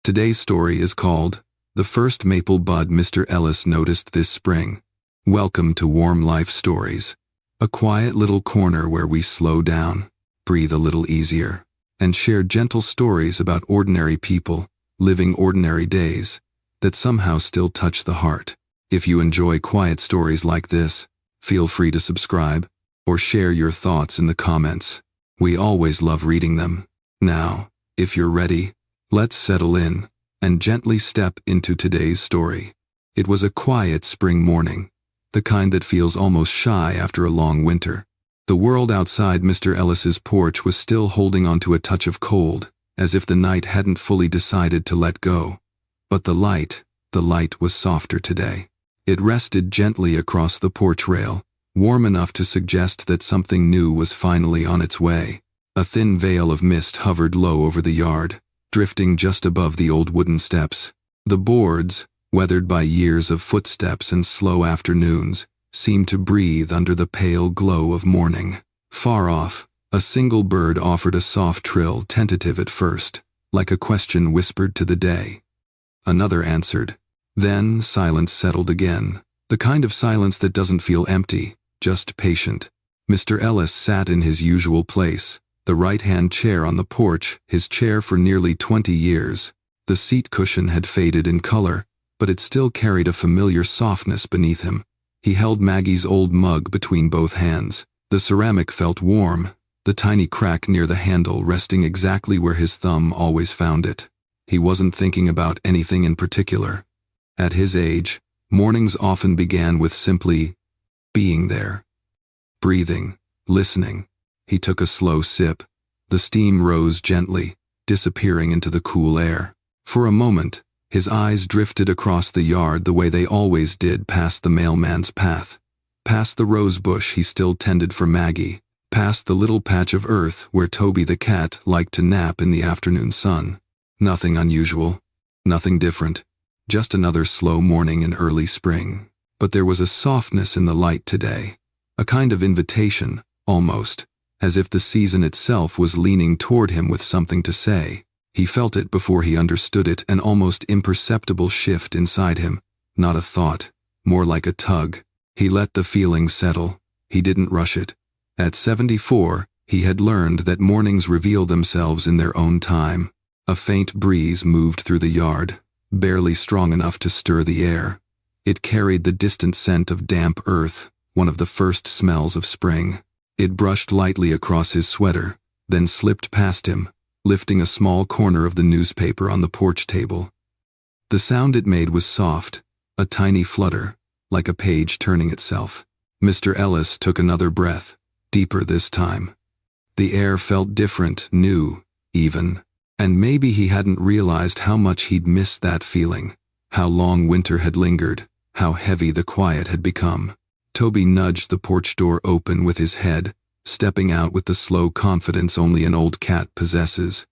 Today's story is called The First Maple Bud Mr. Ellis Noticed This Spring. Welcome to Warm Life Stories, a quiet little corner where we slow down, breathe a little easier, and share gentle stories about ordinary people living ordinary days that somehow still touch the heart. If you enjoy quiet stories like this, feel free to subscribe or share your thoughts in the comments. We always love reading them. Now, if you're ready, let's settle in and gently step into today's story. It was a quiet spring morning, the kind that feels almost shy after a long winter. The world outside Mr. Ellis's porch was still holding on to a touch of cold, as if the night hadn't fully decided to let go. But the light was softer today. It rested gently across the porch rail, warm enough to suggest that something new was finally on its way. A thin veil of mist hovered low over the yard, drifting just above the old wooden steps. The boards, weathered by years of footsteps and slow afternoons, seemed to breathe under the pale glow of morning. Far off, a single bird offered a soft trill, tentative at first, like a question whispered to the day. Another answered. Then silence settled again, the kind of silence that doesn't feel empty, just patient. Mr. Ellis sat in his usual place, the right-hand chair on the porch, his chair for nearly 20 years. The seat cushion had faded in color, but it still carried a familiar softness beneath him. He held Maggie's old mug between both hands. The ceramic felt warm, the tiny crack near the handle resting exactly where his thumb always found it. He wasn't thinking about anything in particular. At his age, mornings often began with simply being there. Breathing, listening. He took a slow sip. The steam rose gently, disappearing into the cool air. For a moment, his eyes drifted across the yard the way they always did, past the mailman's path, past the rose bush he still tended for Maggie, past the little patch of earth where Toby the cat liked to nap in the afternoon sun. Nothing unusual, nothing different, just another slow morning in early spring. But there was a softness in the light today, a kind of invitation, almost, as if the season itself was leaning toward him with something to say. He felt it before he understood it, an almost imperceptible shift inside him, not a thought, more like a tug. He let the feeling settle. He didn't rush it. At 74, he had learned that mornings reveal themselves in their own time. A faint breeze moved through the yard, barely strong enough to stir the air. It carried the distant scent of damp earth, one of the first smells of spring. It brushed lightly across his sweater, then slipped past him, lifting a small corner of the newspaper on the porch table. The sound it made was soft, a tiny flutter, like a page turning itself. Mr. Ellis took another breath, deeper this time. The air felt different, new, even. And maybe he hadn't realized how much he'd missed that feeling, how long winter had lingered, how heavy the quiet had become. Toby nudged the porch door open with his head, stepping out with the slow confidence only an old cat possesses.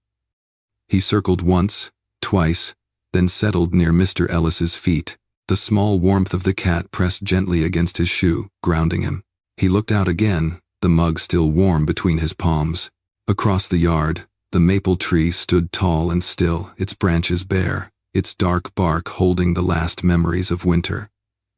He circled once, twice, then settled near Mr. Ellis's feet. The small warmth of the cat pressed gently against his shoe, grounding him. He looked out again, the mug still warm between his palms. Across the yard, the maple tree stood tall and still, its branches bare, its dark bark holding the last memories of winter.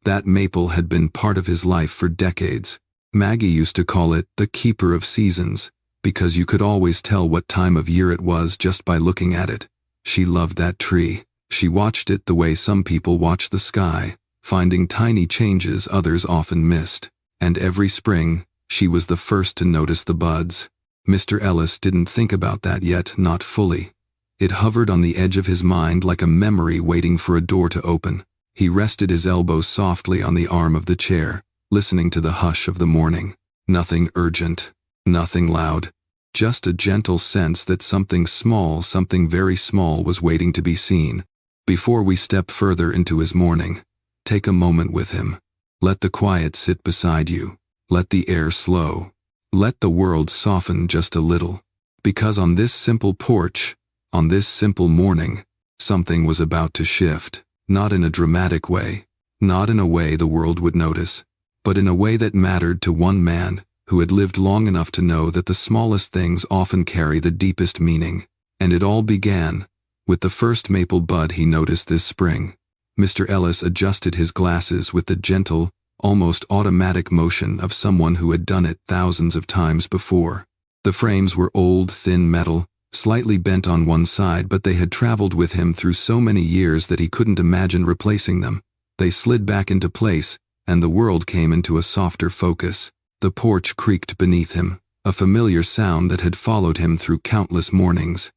That maple had been part of his life for decades. Maggie used to call it the keeper of seasons, because you could always tell what time of year it was just by looking at it. She loved that tree. She watched it the way some people watch the sky, finding tiny changes others often missed. And every spring, she was the first to notice the buds. Mr. Ellis didn't think about that yet, not fully. It hovered on the edge of his mind like a memory waiting for a door to open. He rested his elbows softly on the arm of the chair, listening to the hush of the morning. Nothing urgent, nothing loud, just a gentle sense that something small, something very small was waiting to be seen. Before we step further into his morning, take a moment with him. Let the quiet sit beside you. Let the air slow. Let the world soften just a little. Because on this simple porch, on this simple morning, something was about to shift. Not in a dramatic way, not in a way the world would notice, but in a way that mattered to one man who had lived long enough to know that the smallest things often carry the deepest meaning. And it all began with the first maple bud he noticed this spring. Mr. Ellis adjusted his glasses with the gentle, almost automatic motion of someone who had done it thousands of times before. The frames were old, thin metal, slightly bent on one side, but they had traveled with him through so many years that he couldn't imagine replacing them. They slid back into place, and the world came into a softer focus. The porch creaked beneath him, a familiar sound that had followed him through countless mornings.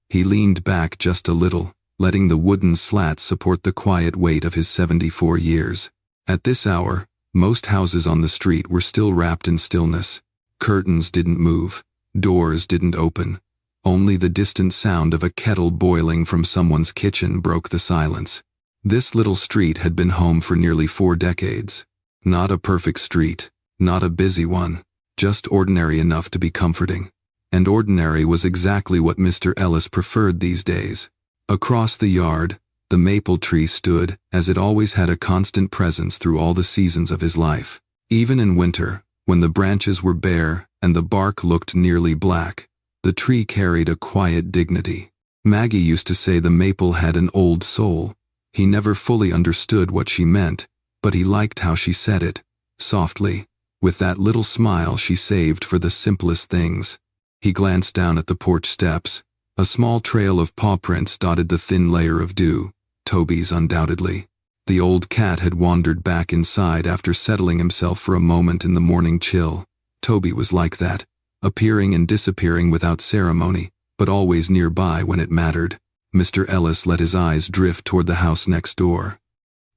He leaned back just a little, letting the wooden slats support the quiet weight of his 74 years. At this hour, most houses on the street were still wrapped in stillness. Curtains didn't move, doors didn't open. Only the distant sound of a kettle boiling from someone's kitchen broke the silence. This little street had been home for nearly 4 decades. Not a perfect street, not a busy one, just ordinary enough to be comforting. And ordinary was exactly what Mr. Ellis preferred these days. Across the yard, the maple tree stood, as it always had a constant presence through all the seasons of his life. Even in winter, when the branches were bare and the bark looked nearly black, the tree carried a quiet dignity. Maggie used to say the maple had an old soul. He never fully understood what she meant, but he liked how she said it, softly, with that little smile she saved for the simplest things. He glanced down at the porch steps. A small trail of paw prints dotted the thin layer of dew, Toby's undoubtedly. The old cat had wandered back inside after settling himself for a moment in the morning chill. Toby was like that, appearing and disappearing without ceremony, but always nearby when it mattered. Mr. Ellis let his eyes drift toward the house next door.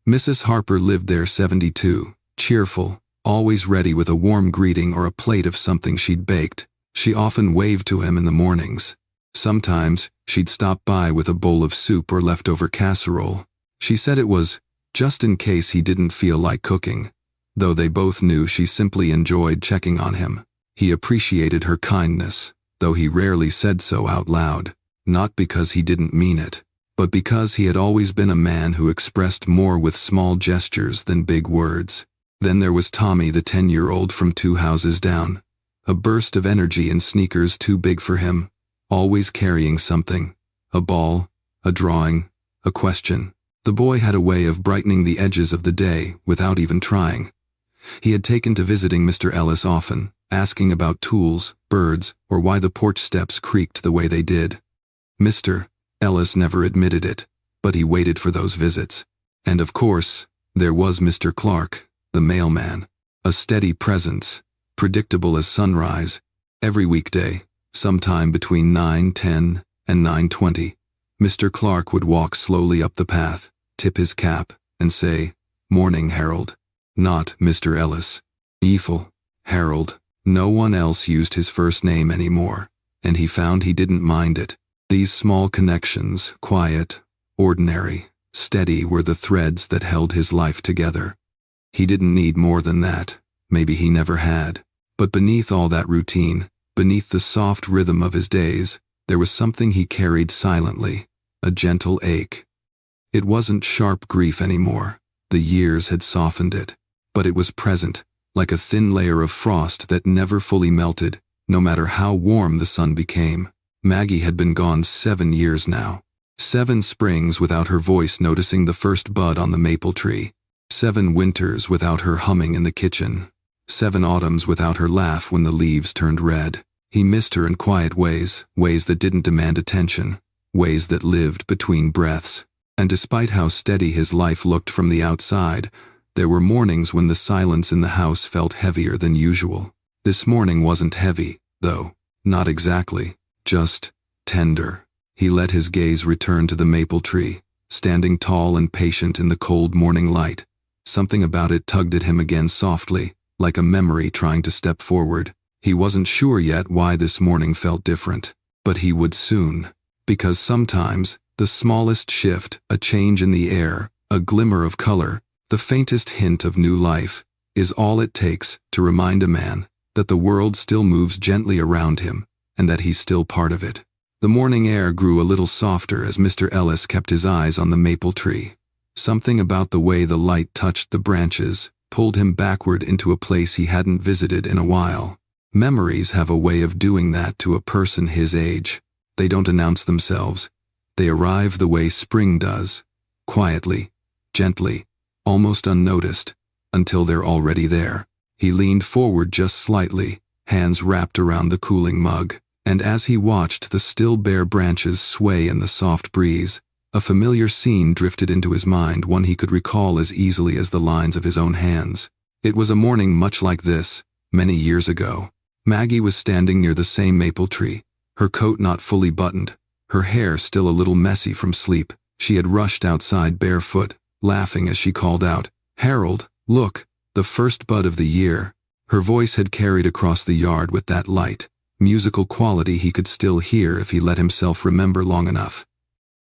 Mrs. Harper lived there, 72, cheerful, always ready with a warm greeting or a plate of something she'd baked. She often waved to him in the mornings. Sometimes, she'd stop by with a bowl of soup or leftover casserole. She said it was just in case he didn't feel like cooking, though they both knew she simply enjoyed checking on him. He appreciated her kindness, though he rarely said so out loud, not because he didn't mean it, but because he had always been a man who expressed more with small gestures than big words. Then there was Tommy, the 10-year-old from 2 houses down, a burst of energy in sneakers too big for him, always carrying something, a ball, a drawing, a question. The boy had a way of brightening the edges of the day without even trying. He had taken to visiting Mr. Ellis often, asking about tools, birds, or why the porch steps creaked the way they did. Mr. Ellis never admitted it, but he waited for those visits. And of course, there was Mr. Clark, the mailman, a steady presence, predictable as sunrise. Every weekday, sometime between 9:10 and 9:20, Mr. Clark would walk slowly up the path, tip his cap, and say, "Morning, Harold." Not Mr. Ellis. Ethel. Harold. No one else used his first name anymore, and he found he didn't mind it. These small connections, quiet, ordinary, steady, were the threads that held his life together. He didn't need more than that. Maybe he never had. But beneath all that routine, beneath the soft rhythm of his days, there was something he carried silently, a gentle ache. It wasn't sharp grief anymore. The years had softened it, but it was present, like a thin layer of frost that never fully melted, no matter how warm the sun became. Maggie had been gone 7 years now. 7 springs without her voice noticing the first bud on the maple tree. 7 winters without her humming in the kitchen. 7 autumns without her laugh when the leaves turned red. He missed her in quiet ways, ways that didn't demand attention, ways that lived between breaths. And despite how steady his life looked from the outside, there were mornings when the silence in the house felt heavier than usual. This morning wasn't heavy, though. Not exactly. Just tender. He let his gaze return to the maple tree, standing tall and patient in the cold morning light. Something about it tugged at him again softly, like a memory trying to step forward. He wasn't sure yet why this morning felt different, but he would soon. Because sometimes, the smallest shift, a change in the air, a glimmer of color, the faintest hint of new life, is all it takes to remind a man that the world still moves gently around him, and that he's still part of it. The morning air grew a little softer as Mr. Ellis kept his eyes on the maple tree. Something about the way the light touched the branches pulled him backward into a place he hadn't visited in a while. Memories have a way of doing that to a person his age. They don't announce themselves. They arrive the way spring does, quietly, gently, almost unnoticed, until they're already there. He leaned forward just slightly, hands wrapped around the cooling mug, and as he watched the still bare branches sway in the soft breeze, a familiar scene drifted into his mind, one he could recall as easily as the lines of his own hands. It was a morning much like this, many years ago. Maggie was standing near the same maple tree, her coat not fully buttoned, her hair still a little messy from sleep. She had rushed outside barefoot, laughing as she called out, "Harold, look, the first bud of the year." Her voice had carried across the yard with that light, musical quality he could still hear if he let himself remember long enough.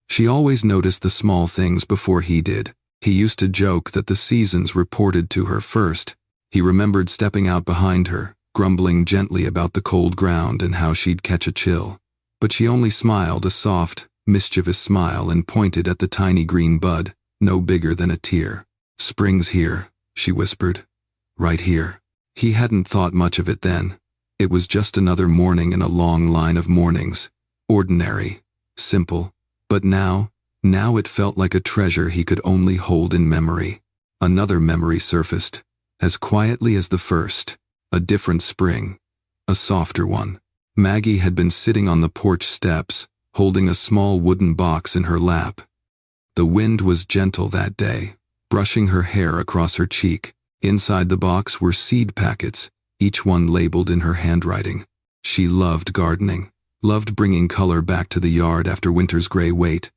She always noticed the small things before he did. He used to joke that the seasons reported to her first. He remembered stepping out behind her, grumbling gently about the cold ground and how she'd catch a chill. But she only smiled, a soft, mischievous smile, and pointed at the tiny green bud, no bigger than a tear. "Spring's here," she whispered. "Right here." He hadn't thought much of it then. It was just another morning in a long line of mornings. Ordinary, simple. But now it felt like a treasure he could only hold in memory. Another memory surfaced, as quietly as the first. A different spring. A softer one. Maggie had been sitting on the porch steps, holding a small wooden box in her lap. The wind was gentle that day, brushing her hair across her cheek. Inside the box were seed packets, each one labeled in her handwriting. She loved gardening, loved bringing color back to the yard after winter's gray weight.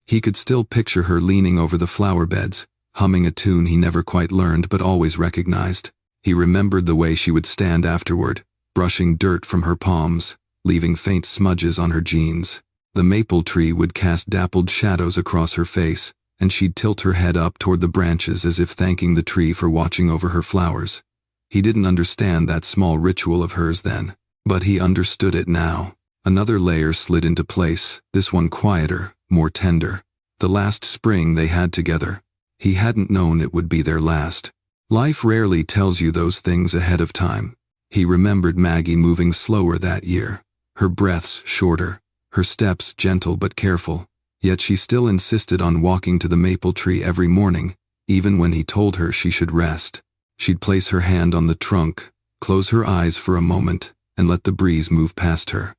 He could still picture her leaning over the flower beds, humming a tune he never quite learned but always recognized. He remembered the way she would stand afterward, brushing dirt from her palms, leaving faint smudges on her jeans. The maple tree would cast dappled shadows across her face, and she'd tilt her head up toward the branches as if thanking the tree for watching over her flowers. He didn't understand that small ritual of hers then, but he understood it now. Another layer slid into place, this one quieter, more tender. The last spring they had together. He hadn't known it would be their last. Life rarely tells you those things ahead of time. He remembered Maggie moving slower that year, her breaths shorter, her steps gentle but careful. Yet she still insisted on walking to the maple tree every morning, even when he told her she should rest. She'd place her hand on the trunk, close her eyes for a moment, and let the breeze move past her.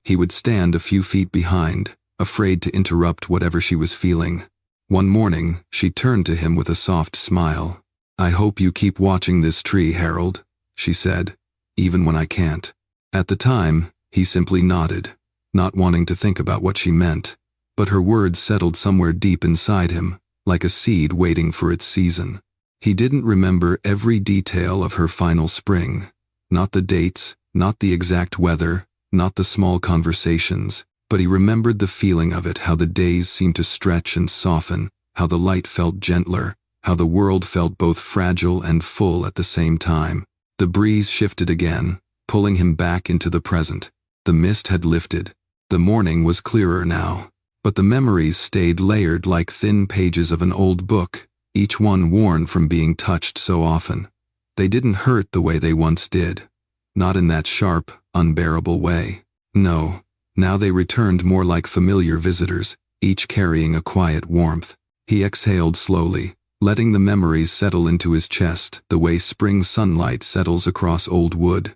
He would stand a few feet behind, afraid to interrupt whatever she was feeling. One morning, she turned to him with a soft smile. "I hope you keep watching this tree, Harold," she said, "even when I can't." At the time, he simply nodded, not wanting to think about what she meant. But her words settled somewhere deep inside him, like a seed waiting for its season. He didn't remember every detail of her final spring. Not the dates, not the exact weather, not the small conversations, but he remembered the feeling of it, how the days seemed to stretch and soften, how the light felt gentler, how the world felt both fragile and full at the same time. The breeze shifted again, pulling him back into the present. The mist had lifted. The morning was clearer now. But the memories stayed layered like thin pages of an old book, each one worn from being touched so often. They didn't hurt the way they once did. Not in that sharp, unbearable way. No, now they returned more like familiar visitors, each carrying a quiet warmth. He exhaled slowly, letting the memories settle into his chest the way spring sunlight settles across old wood.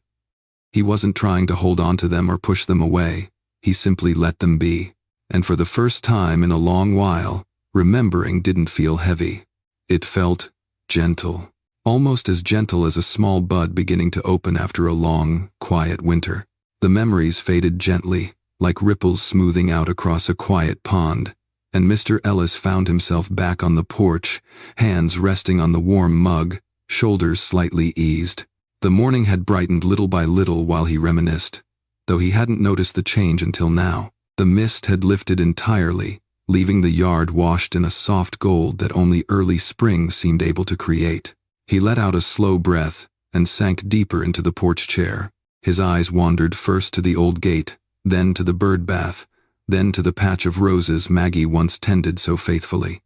He wasn't trying to hold on to them or push them away. He simply let them be. And for the first time in a long while, remembering didn't feel heavy. It felt gentle, almost as gentle as a small bud beginning to open after a long, quiet winter. The memories faded gently, like ripples smoothing out across a quiet pond, and Mr. Ellis found himself back on the porch, hands resting on the warm mug, shoulders slightly eased. The morning had brightened little by little while he reminisced, though he hadn't noticed the change until now. The mist had lifted entirely, leaving the yard washed in a soft gold that only early spring seemed able to create. He let out a slow breath and sank deeper into the porch chair. His eyes wandered first to the old gate, then to the bird bath, then to the patch of roses Maggie once tended so faithfully.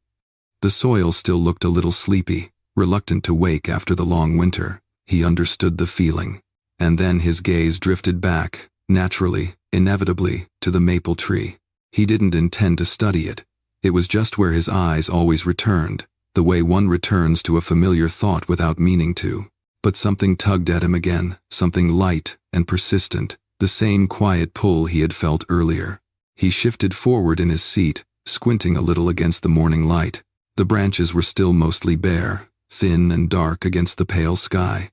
The soil still looked a little sleepy, reluctant to wake after the long winter. He understood the feeling. And then his gaze drifted back, naturally, inevitably, to the maple tree. He didn't intend to study it. It was just where his eyes always returned, the way one returns to a familiar thought without meaning to. But something tugged at him again, something light and persistent, the same quiet pull he had felt earlier. He shifted forward in his seat, squinting a little against the morning light. The branches were still mostly bare, thin and dark against the pale sky.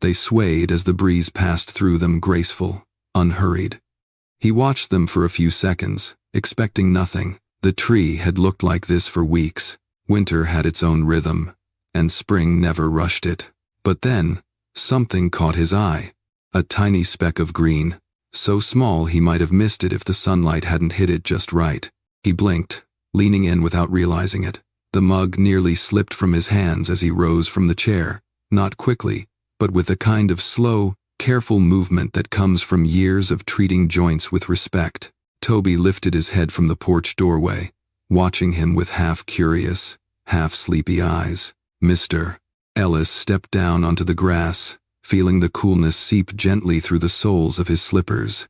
They swayed as the breeze passed through them, graceful, unhurried. He watched them for a few seconds, expecting nothing. The tree had looked like this for weeks. Winter had its own rhythm, and spring never rushed it. But then, something caught his eye. A tiny speck of green, so small he might have missed it if the sunlight hadn't hit it just right. He blinked, leaning in without realizing it. The mug nearly slipped from his hands as he rose from the chair, not quickly, but with a kind of slow, careful movement that comes from years of treating joints with respect. Toby lifted his head from the porch doorway, watching him with half-curious, half-sleepy eyes. Mr. Ellis stepped down onto the grass, feeling the coolness seep gently through the soles of his slippers.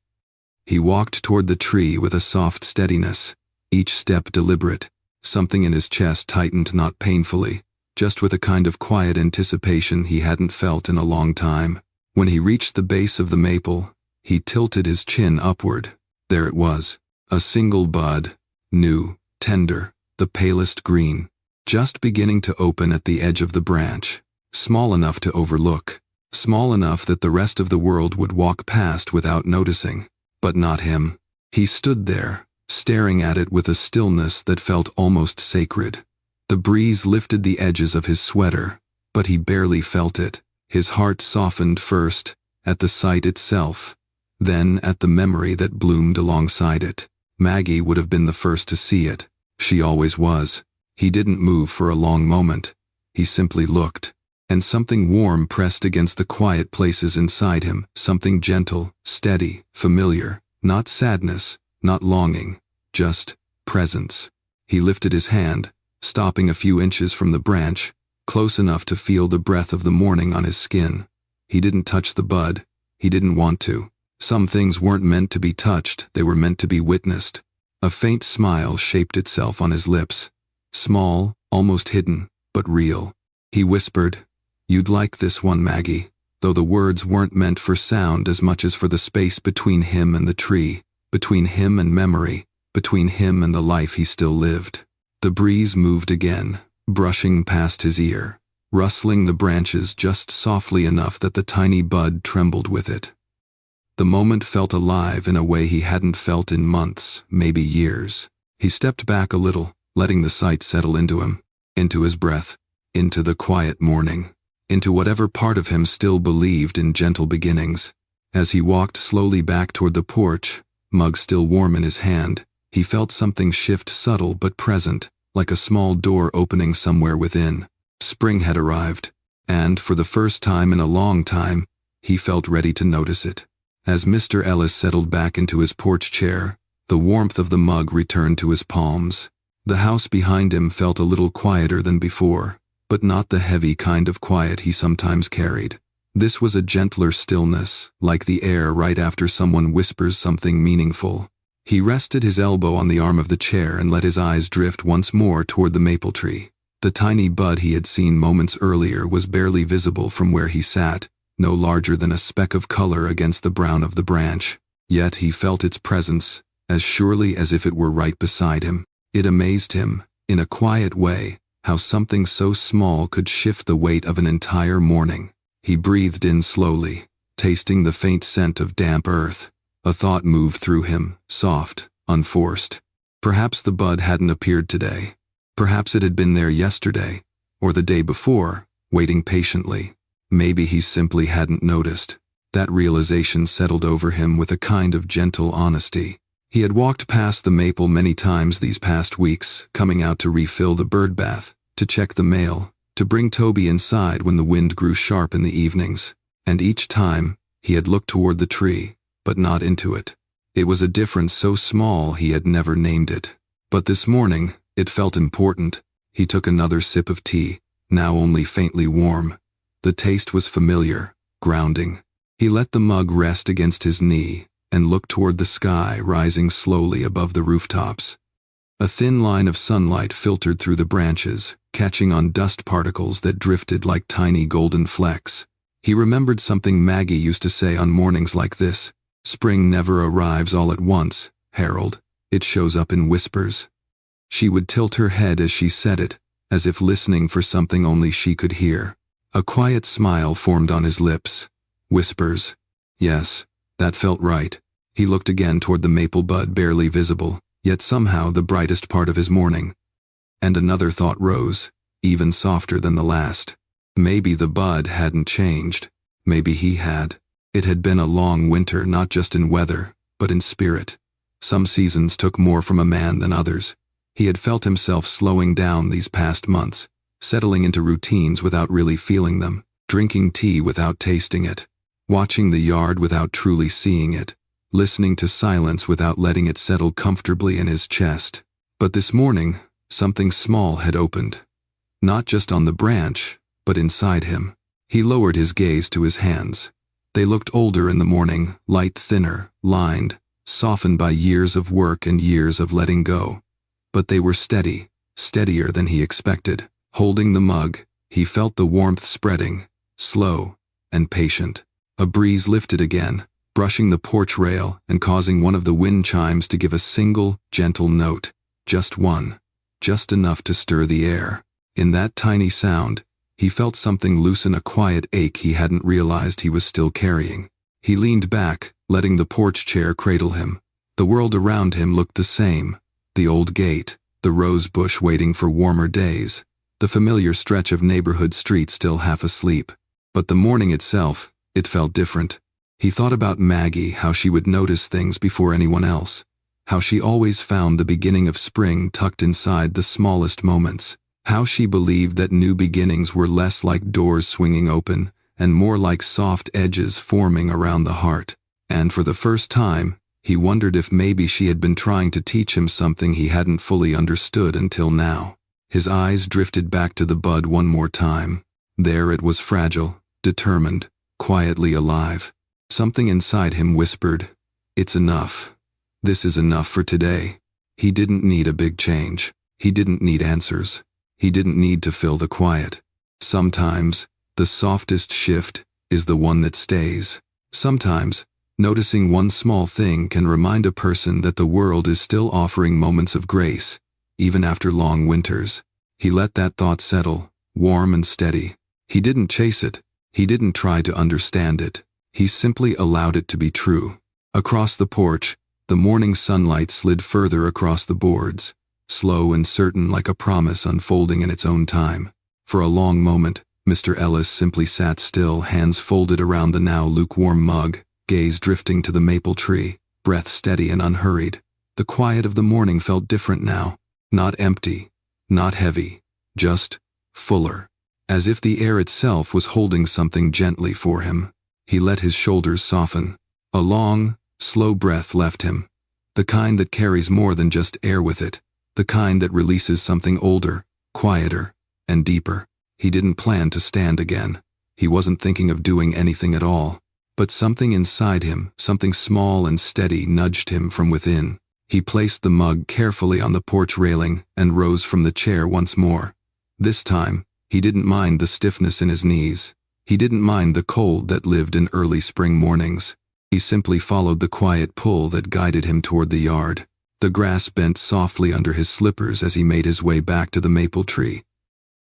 He walked toward the tree with a soft steadiness, each step deliberate. Something in his chest tightened, not painfully, just with a kind of quiet anticipation he hadn't felt in a long time. When he reached the base of the maple, he tilted his chin upward. There it was, a single bud, new, tender, the palest green, just beginning to open at the edge of the branch, small enough to overlook, small enough that the rest of the world would walk past without noticing. But not him. He stood there, staring at it with a stillness that felt almost sacred. The breeze lifted the edges of his sweater, but he barely felt it. His heart softened first, at the sight itself, then at the memory that bloomed alongside it. Maggie would have been the first to see it. She always was. He didn't move for a long moment. He simply looked, and something warm pressed against the quiet places inside him, something gentle, steady, familiar, not sadness, not longing, just presence. He lifted his hand, stopping a few inches from the branch, close enough to feel the breath of the morning on his skin. He didn't touch the bud. He didn't want to. Some things weren't meant to be touched, they were meant to be witnessed. A faint smile shaped itself on his lips. Small, almost hidden, but real. He whispered, "You'd like this one, Maggie," though the words weren't meant for sound as much as for the space between him and the tree, between him and memory, between him and the life he still lived. The breeze moved again, brushing past his ear, rustling the branches just softly enough that the tiny bud trembled with it. The moment felt alive in a way he hadn't felt in months, maybe years. He stepped back a little, letting the sight settle into him, into his breath, into the quiet morning, into whatever part of him still believed in gentle beginnings. As he walked slowly back toward the porch, mug still warm in his hand, he felt something shift, subtle but present, like a small door opening somewhere within. Spring had arrived, and for the first time in a long time, he felt ready to notice it. As Mr. Ellis settled back into his porch chair, the warmth of the mug returned to his palms. The house behind him felt a little quieter than before, but not the heavy kind of quiet he sometimes carried. This was a gentler stillness, like the air right after someone whispers something meaningful. He rested his elbow on the arm of the chair and let his eyes drift once more toward the maple tree. The tiny bud he had seen moments earlier was barely visible from where he sat, no larger than a speck of color against the brown of the branch. Yet he felt its presence, as surely as if it were right beside him. It amazed him, in a quiet way, how something so small could shift the weight of an entire morning. He breathed in slowly, tasting the faint scent of damp earth. A thought moved through him, soft, unforced. Perhaps the bud hadn't appeared today. Perhaps it had been there yesterday, or the day before, waiting patiently. Maybe he simply hadn't noticed. That realization settled over him with a kind of gentle honesty. He had walked past the maple many times these past weeks, coming out to refill the bird bath, to check the mail, to bring Toby inside when the wind grew sharp in the evenings. And each time, he had looked toward the tree, but not into it. It was a difference so small he had never named it. But this morning, it felt important. He took another sip of tea, now only faintly warm. The taste was familiar, grounding. He let the mug rest against his knee, and looked toward the sky rising slowly above the rooftops. A thin line of sunlight filtered through the branches, catching on dust particles that drifted like tiny golden flecks. He remembered something Maggie used to say on mornings like this. Spring never arrives all at once, Harold. It shows up in whispers. She would tilt her head as she said it, as if listening for something only she could hear. A quiet smile formed on his lips. Whispers. Yes, that felt right. He looked again toward the maple bud barely visible, yet somehow the brightest part of his morning. And another thought rose, even softer than the last. Maybe the bud hadn't changed. Maybe he had. It had been a long winter, not just in weather, but in spirit. Some seasons took more from a man than others. He had felt himself slowing down these past months, settling into routines without really feeling them, drinking tea without tasting it, watching the yard without truly seeing it, listening to silence without letting it settle comfortably in his chest. But this morning, something small had opened. Not just on the branch, but inside him. He lowered his gaze to his hands. They looked older in the morning, light thinner, lined, softened by years of work and years of letting go. But they were steady, steadier than he expected. Holding the mug, he felt the warmth spreading, slow and patient. A breeze lifted again, brushing the porch rail and causing one of the wind chimes to give a single, gentle note. Just one. Just enough to stir the air. In that tiny sound, he felt something loosen a quiet ache he hadn't realized he was still carrying. He leaned back, letting the porch chair cradle him. The world around him looked the same. The old gate, the rose bush waiting for warmer days, the familiar stretch of neighborhood street still half asleep. But the morning itself, it felt different. He thought about Maggie, how she would notice things before anyone else, how she always found the beginning of spring tucked inside the smallest moments, how she believed that new beginnings were less like doors swinging open and more like soft edges forming around the heart. And for the first time, he wondered if maybe she had been trying to teach him something he hadn't fully understood until now. His eyes drifted back to the bud one more time. There it was, fragile, determined, quietly alive. Something inside him whispered, "It's enough. This is enough for today." He didn't need a big change. He didn't need answers. He didn't need to fill the quiet. Sometimes, the softest shift is the one that stays. Sometimes, noticing one small thing can remind a person that the world is still offering moments of grace, even after long winters. He let that thought settle, warm and steady. He didn't chase it. He didn't try to understand it. He simply allowed it to be true. Across the porch, the morning sunlight slid further across the boards, slow and certain like a promise unfolding in its own time. For a long moment, Mr. Ellis simply sat still, hands folded around the now lukewarm mug, gaze drifting to the maple tree, breath steady and unhurried. The quiet of the morning felt different now. Not empty, not heavy, just fuller. As if the air itself was holding something gently for him. He let his shoulders soften. A long, slow breath left him. The kind that carries more than just air with it. The kind that releases something older, quieter, and deeper. He didn't plan to stand again. He wasn't thinking of doing anything at all. But something inside him, something small and steady, nudged him from within. He placed the mug carefully on the porch railing and rose from the chair once more. This time, he didn't mind the stiffness in his knees. He didn't mind the cold that lived in early spring mornings. He simply followed the quiet pull that guided him toward the yard. The grass bent softly under his slippers as he made his way back to the maple tree.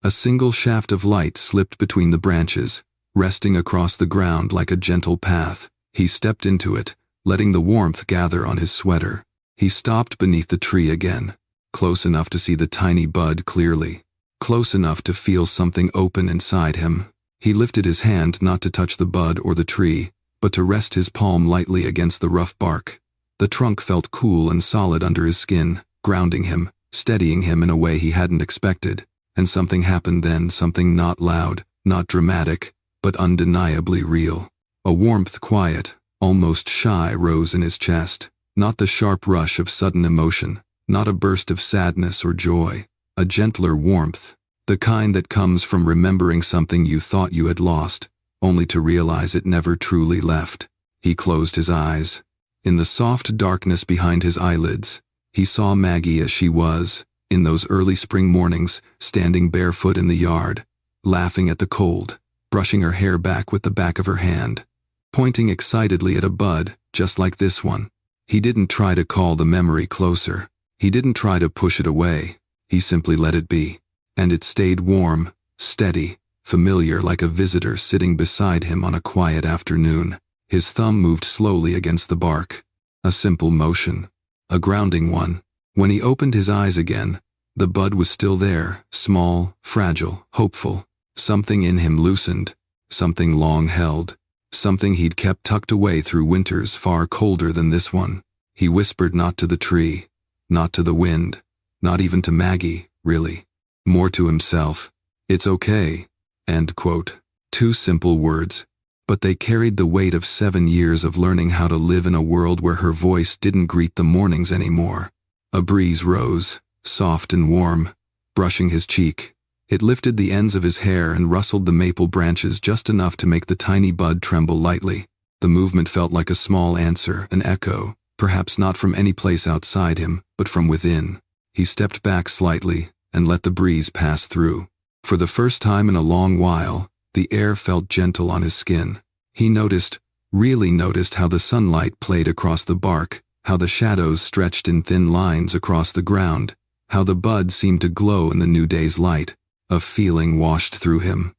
A single shaft of light slipped between the branches, resting across the ground like a gentle path. He stepped into it, letting the warmth gather on his sweater. He stopped beneath the tree again, close enough to see the tiny bud clearly, close enough to feel something open inside him. He lifted his hand not to touch the bud or the tree, but to rest his palm lightly against the rough bark. The trunk felt cool and solid under his skin, grounding him, steadying him in a way he hadn't expected. And something happened then, something not loud, not dramatic, but undeniably real. A warmth, quiet, almost shy, rose in his chest. Not the sharp rush of sudden emotion, not a burst of sadness or joy. A gentler warmth, the kind that comes from remembering something you thought you had lost, only to realize it never truly left. He closed his eyes. In the soft darkness behind his eyelids, he saw Maggie as she was, in those early spring mornings, standing barefoot in the yard, laughing at the cold, brushing her hair back with the back of her hand, pointing excitedly at a bud, just like this one. He didn't try to call the memory closer. He didn't try to push it away. He simply let it be. And it stayed warm, steady, familiar, like a visitor sitting beside him on a quiet afternoon. His thumb moved slowly against the bark. A simple motion. A grounding one. When he opened his eyes again, the bud was still there, small, fragile, hopeful. Something in him loosened. Something long held. Something he'd kept tucked away through winters far colder than this one. He whispered not to the tree, not to the wind, not even to Maggie, really. More to himself. It's okay. End quote. 2 simple words, but they carried the weight of 7 years of learning how to live in a world where her voice didn't greet the mornings anymore. A breeze rose, soft and warm, brushing his cheek. It lifted the ends of his hair and rustled the maple branches just enough to make the tiny bud tremble lightly. The movement felt like a small answer, an echo, perhaps not from any place outside him, but from within. He stepped back slightly and let the breeze pass through. For the first time in a long while, the air felt gentle on his skin. He noticed, really noticed, how the sunlight played across the bark, how the shadows stretched in thin lines across the ground, how the bud seemed to glow in the new day's light. A feeling washed through him.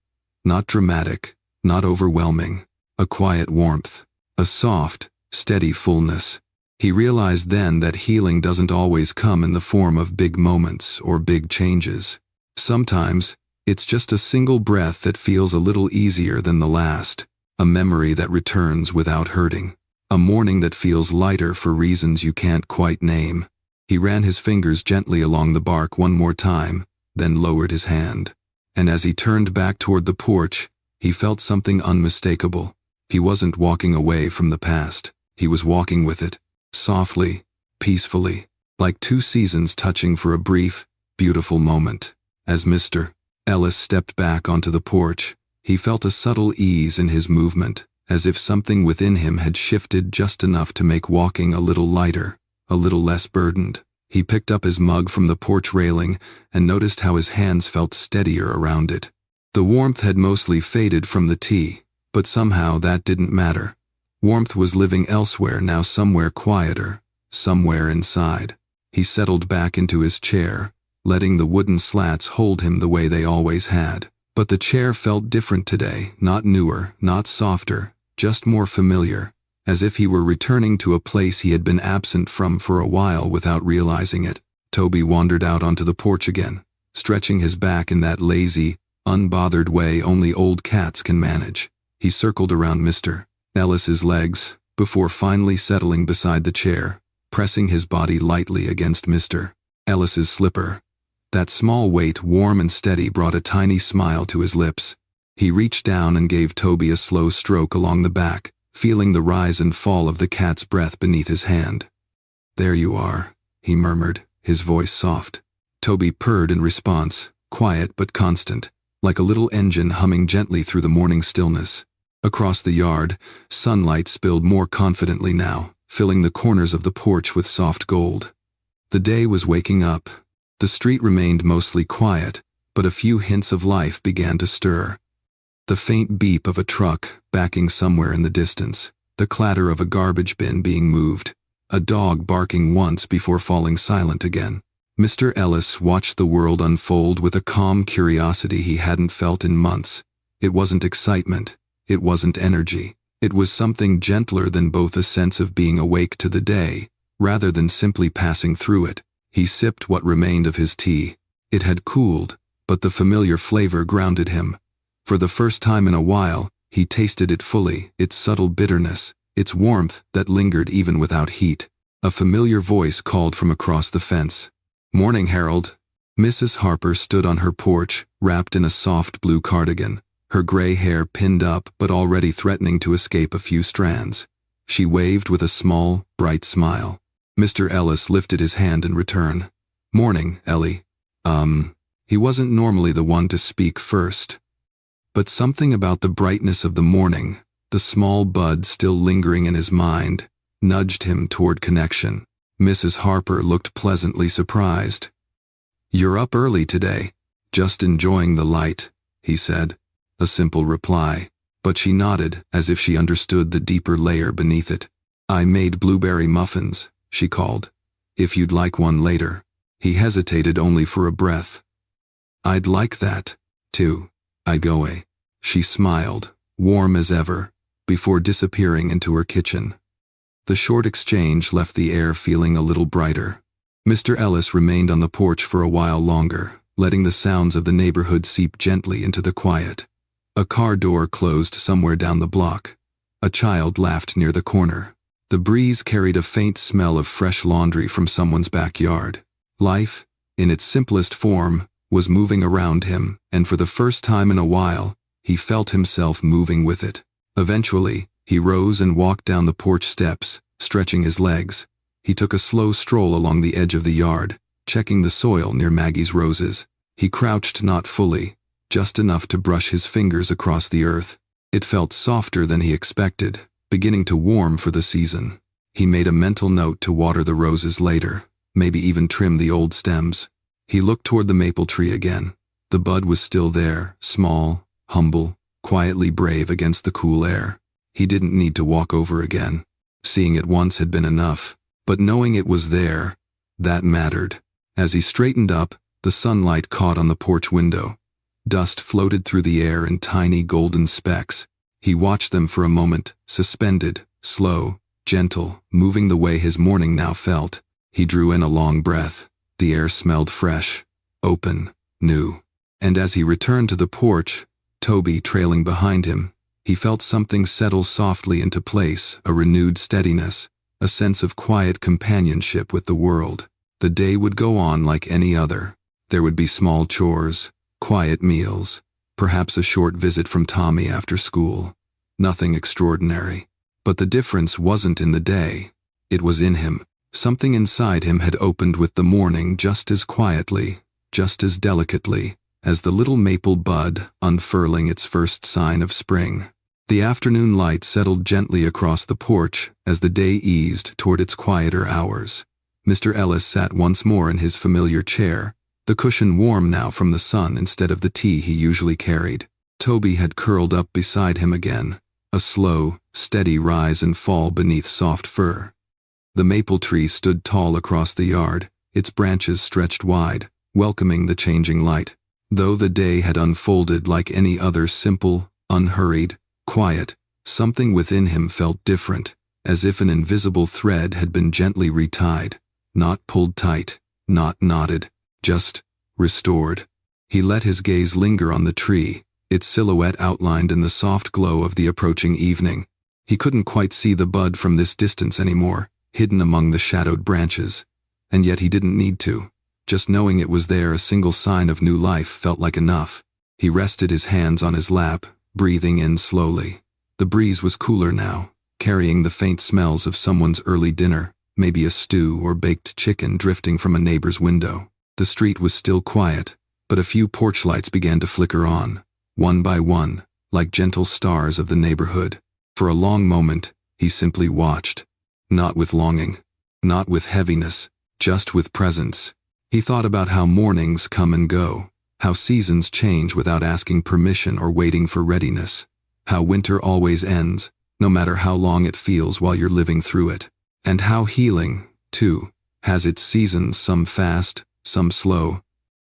Not dramatic, not overwhelming. A quiet warmth. A soft, steady fullness. He realized then that healing doesn't always come in the form of big moments or big changes. Sometimes, it's just a single breath that feels a little easier than the last, a memory that returns without hurting, a morning that feels lighter for reasons you can't quite name. He ran his fingers gently along the bark one more time, then lowered his hand. And as he turned back toward the porch, he felt something unmistakable. He wasn't walking away from the past. He was walking with it, softly, peacefully, like 2 seasons touching for a brief, beautiful moment. As Mr. Ellis stepped back onto the porch, he felt a subtle ease in his movement, as if something within him had shifted just enough to make walking a little lighter, a little less burdened. He picked up his mug from the porch railing and noticed how his hands felt steadier around it. The warmth had mostly faded from the tea, but somehow that didn't matter. Warmth was living elsewhere now, somewhere quieter, somewhere inside. He settled back into his chair, letting the wooden slats hold him the way they always had. But the chair felt different today, not newer, not softer, just more familiar, as if he were returning to a place he had been absent from for a while without realizing it. Toby wandered out onto the porch again, stretching his back in that lazy, unbothered way only old cats can manage. He circled around Mr. Ellis's legs, before finally settling beside the chair, pressing his body lightly against Mr. Ellis's slipper. That small weight, warm and steady, brought a tiny smile to his lips. He reached down and gave Toby a slow stroke along the back, feeling the rise and fall of the cat's breath beneath his hand. "There you are," he murmured, his voice soft. Toby purred in response, quiet but constant, like a little engine humming gently through the morning stillness. Across the yard, sunlight spilled more confidently now, filling the corners of the porch with soft gold. The day was waking up. The street remained mostly quiet, but a few hints of life began to stir. The faint beep of a truck backing somewhere in the distance, the clatter of a garbage bin being moved, a dog barking once before falling silent again. Mr. Ellis watched the world unfold with a calm curiosity he hadn't felt in months. It wasn't excitement, it wasn't energy, it was something gentler than both, a sense of being awake to the day, rather than simply passing through it. He sipped what remained of his tea. It had cooled, but the familiar flavor grounded him. For the first time in a while, he tasted it fully, its subtle bitterness, its warmth that lingered even without heat. A familiar voice called from across the fence. "Morning, Harold." Mrs. Harper stood on her porch, wrapped in a soft blue cardigan, her gray hair pinned up but already threatening to escape a few strands. She waved with a small, bright smile. Mr. Ellis lifted his hand in return. "Morning, Ellie." He wasn't normally the one to speak first. But something about the brightness of the morning, the small bud still lingering in his mind, nudged him toward connection. Mrs. Harper looked pleasantly surprised. "You're up early today." "Just enjoying the light," he said. A simple reply, but she nodded as if she understood the deeper layer beneath it. "I made blueberry muffins," she called. "If you'd like one later." He hesitated only for a breath. "I'd like that, too. I go away." She smiled, warm as ever, before disappearing into her kitchen. The short exchange left the air feeling a little brighter. Mr. Ellis remained on the porch for a while longer, letting the sounds of the neighborhood seep gently into the quiet. A car door closed somewhere down the block. A child laughed near the corner. The breeze carried a faint smell of fresh laundry from someone's backyard. Life, in its simplest form, was moving around him, and for the first time in a while, he felt himself moving with it. Eventually, he rose and walked down the porch steps, stretching his legs. He took a slow stroll along the edge of the yard, checking the soil near Maggie's roses. He crouched not fully, just enough to brush his fingers across the earth. It felt softer than he expected, beginning to warm for the season. He made a mental note to water the roses later, maybe even trim the old stems. He looked toward the maple tree again. The bud was still there, small, humble, quietly brave against the cool air. He didn't need to walk over again. Seeing it once had been enough, but knowing it was there, that mattered. As he straightened up, the sunlight caught on the porch window. Dust floated through the air in tiny golden specks. He watched them for a moment, suspended, slow, gentle, moving the way his morning now felt. He drew in a long breath. The air smelled fresh, open, new. And as he returned to the porch, Toby trailing behind him, he felt something settle softly into place, a renewed steadiness, a sense of quiet companionship with the world. The day would go on like any other. There would be small chores, quiet meals, perhaps a short visit from Tommy after school. Nothing extraordinary. But the difference wasn't in the day. It was in him. Something inside him had opened with the morning just as quietly, just as delicately, as the little maple bud unfurling its first sign of spring. The afternoon light settled gently across the porch as the day eased toward its quieter hours. Mr. Ellis sat once more in his familiar chair, the cushion warm now from the sun instead of the tea he usually carried. Toby had curled up beside him again, a slow, steady rise and fall beneath soft fur. The maple tree stood tall across the yard, its branches stretched wide, welcoming the changing light. Though the day had unfolded like any other, simple, unhurried, quiet, something within him felt different, as if an invisible thread had been gently retied, not pulled tight, not knotted, just restored. He let his gaze linger on the tree, its silhouette outlined in the soft glow of the approaching evening. He couldn't quite see the bud from this distance anymore, hidden among the shadowed branches. And yet he didn't need to. Just knowing it was there, a single sign of new life, felt like enough. He rested his hands on his lap, breathing in slowly. The breeze was cooler now, carrying the faint smells of someone's early dinner, maybe a stew or baked chicken drifting from a neighbor's window. The street was still quiet, but a few porch lights began to flicker on, one by one, like gentle stars of the neighborhood. For a long moment, he simply watched. Not with longing, not with heaviness, just with presence. He thought about how mornings come and go, how seasons change without asking permission or waiting for readiness, how winter always ends, no matter how long it feels while you're living through it, and how healing, too, has its seasons, some fast, some slow,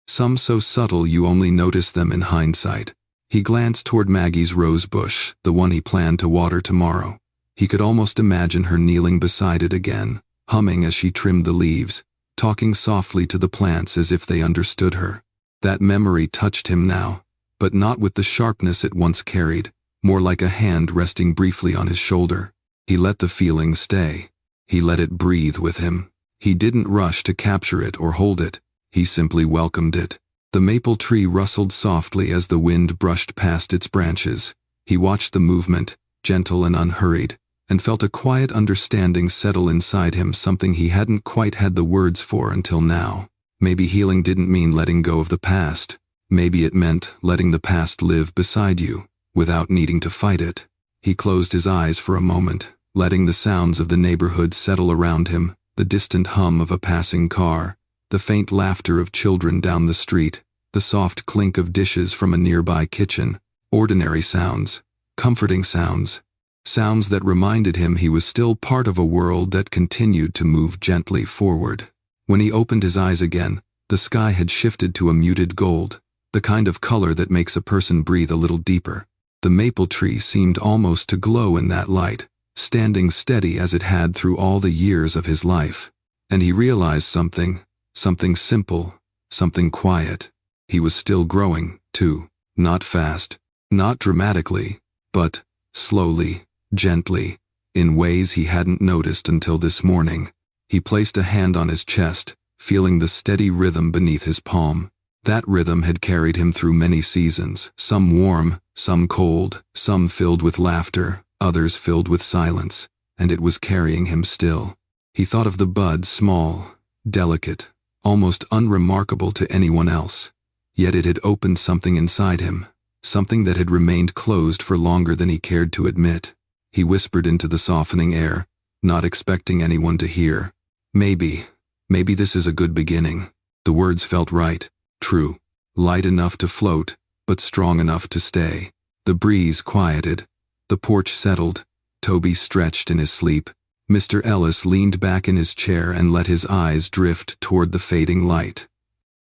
some so subtle you only notice them in hindsight. He glanced toward Maggie's rose bush, the one he planned to water tomorrow. He could almost imagine her kneeling beside it again, humming as she trimmed the leaves, talking softly to the plants as if they understood her. That memory touched him now, but not with the sharpness it once carried, more like a hand resting briefly on his shoulder. He let the feeling stay. He let it breathe with him. He didn't rush to capture it or hold it. He simply welcomed it. The maple tree rustled softly as the wind brushed past its branches. He watched the movement, gentle and unhurried, and felt a quiet understanding settle inside him, something he hadn't quite had the words for until now. Maybe healing didn't mean letting go of the past. Maybe it meant letting the past live beside you, without needing to fight it. He closed his eyes for a moment, letting the sounds of the neighborhood settle around him, the distant hum of a passing car, the faint laughter of children down the street, the soft clink of dishes from a nearby kitchen. Ordinary sounds, comforting sounds, sounds that reminded him he was still part of a world that continued to move gently forward. When he opened his eyes again, the sky had shifted to a muted gold, the kind of color that makes a person breathe a little deeper. The maple tree seemed almost to glow in that light, standing steady as it had through all the years of his life. And he realized something simple, something quiet. He was still growing, too. Not fast, not dramatically, but slowly, gently, in ways he hadn't noticed until this morning. He placed a hand on his chest, feeling the steady rhythm beneath his palm. That rhythm had carried him through many seasons, some warm, some cold, some filled with laughter, others filled with silence, and it was carrying him still. He thought of the bud, small, delicate, almost unremarkable to anyone else. Yet it had opened something inside him, something that had remained closed for longer than he cared to admit. He whispered into the softening air, not expecting anyone to hear. Maybe this is a good beginning. The words felt right, true, light enough to float, but strong enough to stay. The breeze quieted, the porch settled, Toby stretched in his sleep. Mr. Ellis leaned back in his chair and let his eyes drift toward the fading light.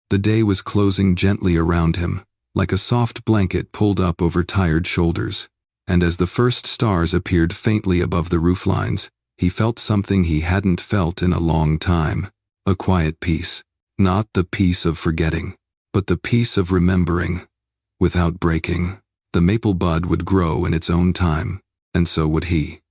The day was closing gently around him, like a soft blanket pulled up over tired shoulders. And as the first stars appeared faintly above the rooflines, he felt something he hadn't felt in a long time. A quiet peace. Not the peace of forgetting, but the peace of remembering. Without breaking, the maple bud would grow in its own time, and so would he.